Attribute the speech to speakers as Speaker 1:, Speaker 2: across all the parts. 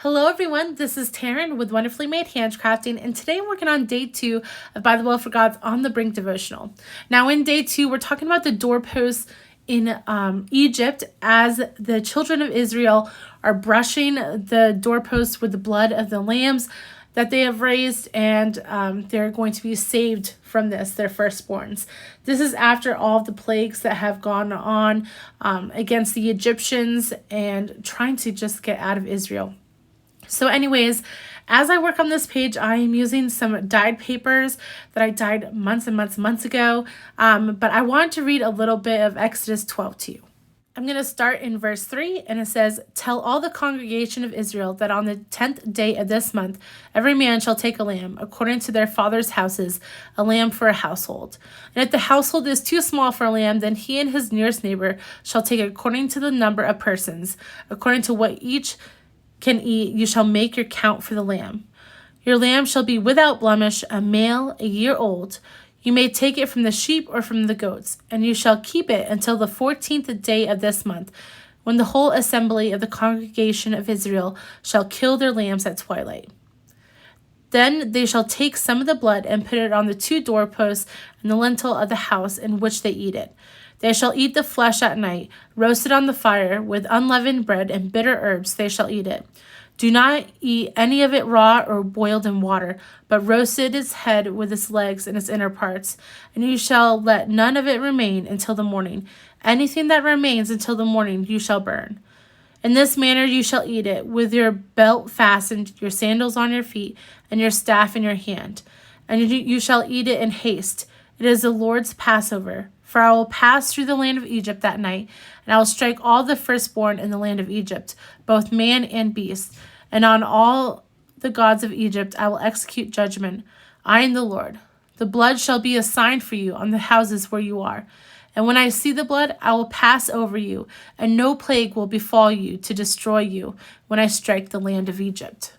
Speaker 1: Hello everyone, this is Taryn with Wonderfully Made Handcrafting, and today I'm working on day 2 of By the Will for God's On the Brink devotional. Now in day 2, we're talking about the doorposts in Egypt as the children of Israel are brushing the doorposts with the blood of the lambs that they have raised, and they're going to be saved from this, their firstborns. This is after all of the plagues that have gone on against the Egyptians and trying to just get out of Israel. So anyways, as I work on this page, I am using some dyed papers that I dyed months and months ago, but I want to read a little bit of Exodus 12 to you. I'm going to start in verse 3, and it says, "Tell all the congregation of Israel that on the 10th day of this month, every man shall take a lamb, according to their father's houses, a lamb for a household. And if the household is too small for a lamb, then he and his nearest neighbor shall take according to the number of persons, according to what each can eat, you shall make your count for the lamb. Your lamb shall be without blemish, a male, a year old. You may take it from the sheep or from the goats, and you shall keep it until the 14th day of this month, when the whole assembly of the congregation of Israel shall kill their lambs at twilight. Then they shall take some of the blood and put it on the 2 doorposts and the lintel of the house in which they eat it. They shall eat the flesh at night, roasted on the fire, with unleavened bread and bitter herbs they shall eat it. Do not eat any of it raw or boiled in water, but roasted its head with its legs and its inner parts. And you shall let none of it remain until the morning. Anything that remains until the morning you shall burn. In this manner you shall eat it, with your belt fastened, your sandals on your feet, and your staff in your hand. And you shall eat it in haste. It is the Lord's Passover. For I will pass through the land of Egypt that night, and I will strike all the firstborn in the land of Egypt, both man and beast. And on all the gods of Egypt I will execute judgment. I am the Lord. The blood shall be a sign for you on the houses where you are. And when I see the blood, I will pass over you, and no plague will befall you to destroy you when I strike the land of Egypt."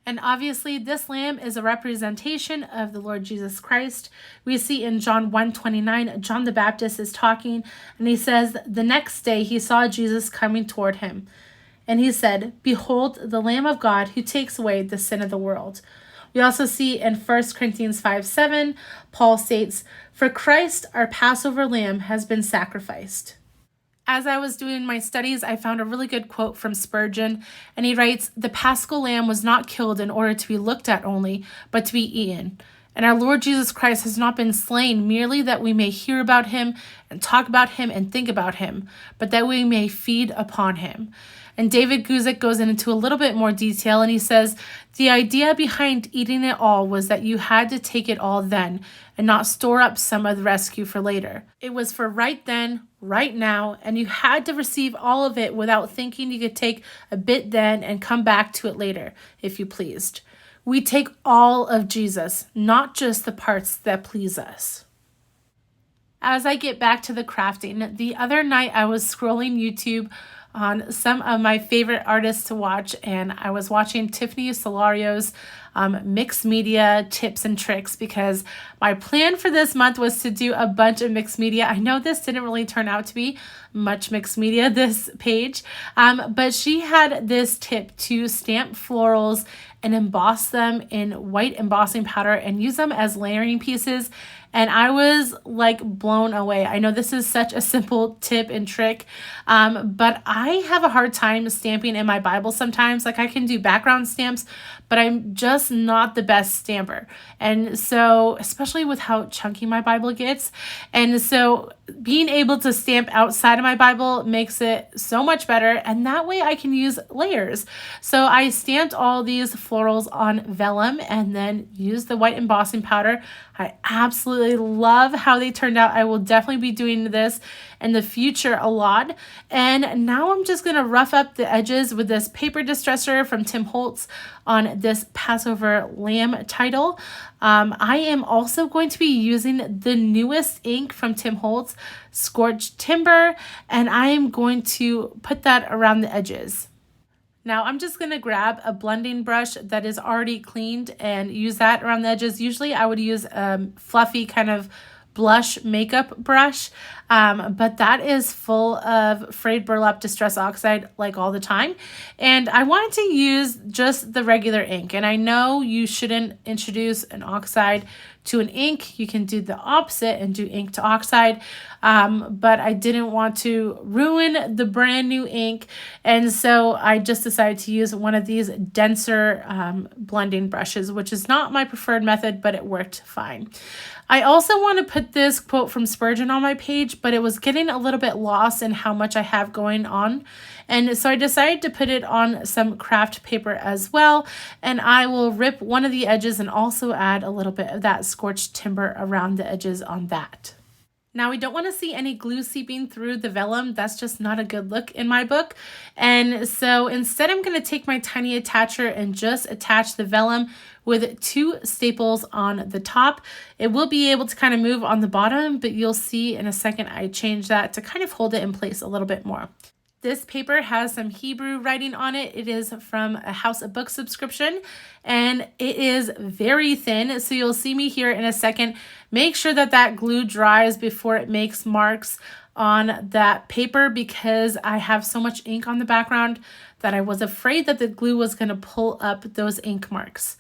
Speaker 1: And obviously, this lamb is a representation of the Lord Jesus Christ. We see in John 1:29, John the Baptist is talking, and he says, "The next day he saw Jesus coming toward him. And he said, 'Behold, the Lamb of God who takes away the sin of the world.'" We also see in 1 Corinthians 5:7, Paul states, "For Christ, our Passover lamb, has been sacrificed." As I was doing my studies, I found a really good quote from Spurgeon, and he writes, "The Paschal lamb was not killed in order to be looked at only, but to be eaten. And our Lord Jesus Christ has not been slain merely that we may hear about him and talk about him and think about him, but that we may feed upon him." And David Guzik goes into a little bit more detail, and he says, "The idea behind eating it all was that you had to take it all then and not store up some of the rescue for later. It was for right then, right now, and you had to receive all of it without thinking you could take a bit then and come back to it later, if you pleased. We take all of Jesus, not just the parts that please us." As I get back to the crafting, the other night I was scrolling YouTube on some of my favorite artists to watch, and I was watching Tiffany Solario's mixed media tips and tricks, because my plan for this month was to do a bunch of mixed media. I know this didn't really turn out to be much mixed media, this page, but she had this tip to stamp florals and emboss them in white embossing powder and use them as layering pieces. And I was like blown away. I know this is such a simple tip and trick, but I have a hard time stamping in my Bible sometimes. Like, I can do background stamps, but I'm just not the best stamper. And so, especially with how chunky my Bible gets. And so being able to stamp outside of my Bible makes it so much better. And that way I can use layers. So I stamped all these florals on vellum and then used the white embossing powder. I absolutely love how they turned out. I will definitely be doing this in the future a lot. And now I'm just going to rough up the edges with this paper distresser from Tim Holtz on this Passover lamb title. I am also going to be using the newest ink from Tim Holtz, Scorched Timber, and I am going to put that around the edges. Now I'm just going to grab a blending brush that is already cleaned and use that around the edges. Usually I would use a fluffy kind of blush makeup brush, but that is full of frayed burlap distress oxide like all the time. And I wanted to use just the regular ink. And I know you shouldn't introduce an oxide to an ink. You can do the opposite and do ink to oxide. But I didn't want to ruin the brand new ink. And so I just decided to use one of these denser blending brushes, which is not my preferred method, but it worked fine. I also want to put this quote from Spurgeon on my page, but it was getting a little bit lost in how much I have going on. And so I decided to put it on some craft paper as well. And I will rip one of the edges and also add a little bit of that scorched timber around the edges on that. Now, we don't want to see any glue seeping through the vellum. That's just not a good look in my book. And so instead, I'm going to take my tiny attacher and just attach the vellum with 2 staples on the top. It will be able to kind of move on the bottom, but you'll see in a second I change that to kind of hold it in place a little bit more. This paper has some Hebrew writing on it. It is from a House of Books subscription, and it is very thin. So you'll see me here in a second. Make sure that that glue dries before it makes marks on that paper, because I have so much ink on the background that I was afraid that the glue was going to pull up those ink marks.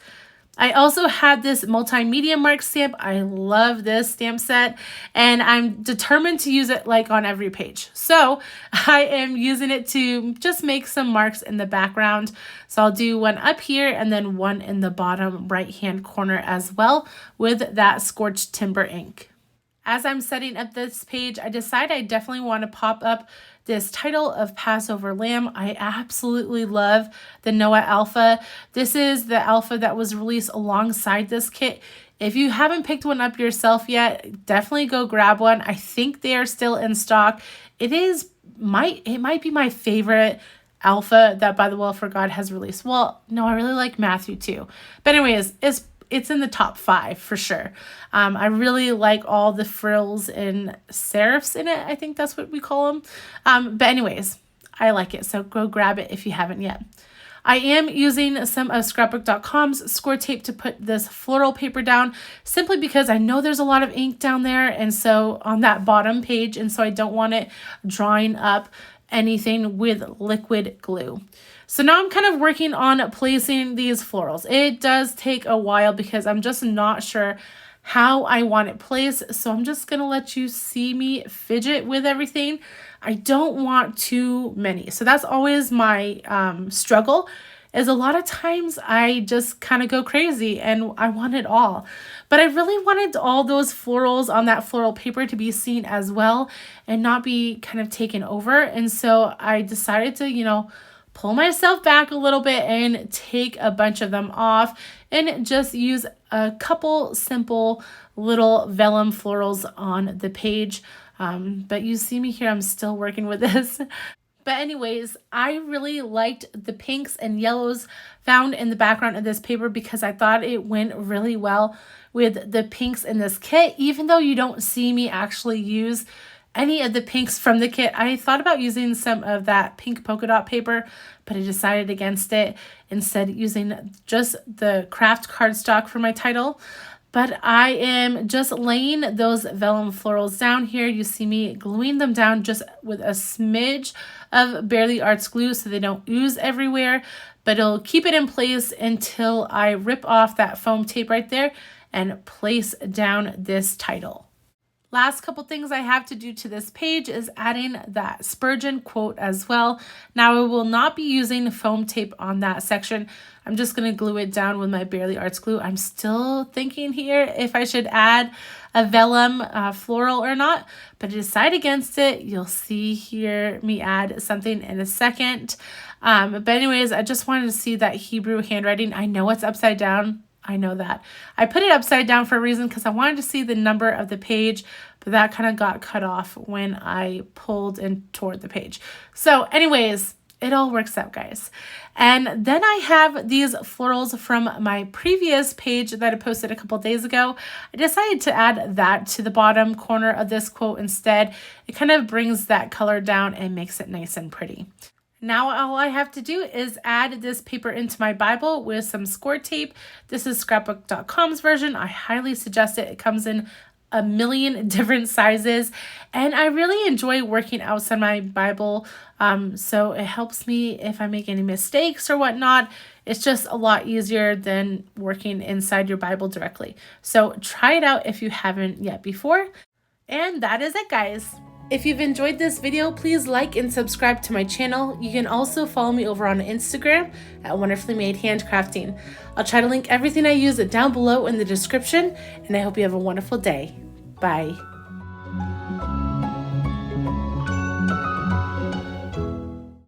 Speaker 1: I also had this multimedia mark stamp. I love this stamp set, and I'm determined to use it like on every page. So I am using it to just make some marks in the background. So I'll do one up here and then one in the bottom right-hand corner as well with that Scorched Timber ink. As I'm setting up this page, I decide I definitely want to pop up this title of Passover Lamb. I absolutely love the Noah Alpha. This is the Alpha that was released alongside this kit. If you haven't picked one up yourself yet, definitely go grab one. I think they are still in stock. It might be my favorite Alpha that By the Will for God has released. Well, no, I really like Matthew too. But anyways, it's in the top 5 for sure. I really like all the frills and serifs in it. I think that's what we call them. But anyways, I like it. So go grab it if you haven't yet. I am using some of scrapbook.com's score tape to put this floral paper down, simply because I know there's a lot of ink down there. And so on that bottom page, and so I don't want it drawing up anything with liquid glue. So now I'm kind of working on placing these florals. It does take a while because I'm just not sure how I want it placed. So I'm just going to let you see me fidget with everything. I don't want too many. So that's always my struggle, is a lot of times I just kind of go crazy and I want it all. But I really wanted all those florals on that floral paper to be seen as well and not be kind of taken over. And so I decided to, pull myself back a little bit and take a bunch of them off and just use a couple simple little vellum florals on the page. But you see me here, I'm still working with this. But anyways, I really liked the pinks and yellows found in the background of this paper because I thought it went really well with the pinks in this kit. Even though you don't see me actually use any of the pinks from the kit, I thought about using some of that pink polka dot paper, but I decided against it, instead using just the craft cardstock for my title. But I am just laying those vellum florals down here. You see me gluing them down just with a smidge of Barely Arts glue so they don't ooze everywhere, but it'll keep it in place until I rip off that foam tape right there and place down this title. Last couple things I have to do to this page is adding that Spurgeon quote as well. Now, I will not be using foam tape on that section. I'm just going to glue it down with my Barely Arts glue. I'm still thinking here if I should add a vellum floral or not, but I decide against it. You'll see here me add something in a second. But anyways, I just wanted to see that Hebrew handwriting. I know it's upside down. I know that. I put it upside down for a reason because I wanted to see the number of the page, but that kind of got cut off when I pulled and tore the page. So anyways, it all works out, guys. And then I have these florals from my previous page that I posted a couple days ago. I decided to add that to the bottom corner of this quote instead. It kind of brings that color down and makes it nice and pretty. Now all I have to do is add this paper into my Bible with some score tape. This is scrapbook.com's version. I highly suggest it. It comes in a million different sizes, and I really enjoy working outside my Bible. So it helps me if I make any mistakes or whatnot. It's just a lot easier than working inside your Bible directly. So try it out if you haven't yet before. And that is it, guys. If you've enjoyed this video, please like and subscribe to my channel. You can also follow me over on Instagram at Wonderfully Made Handcrafting. I'll try to link everything I use down below in the description, and I hope you have a wonderful day. Bye.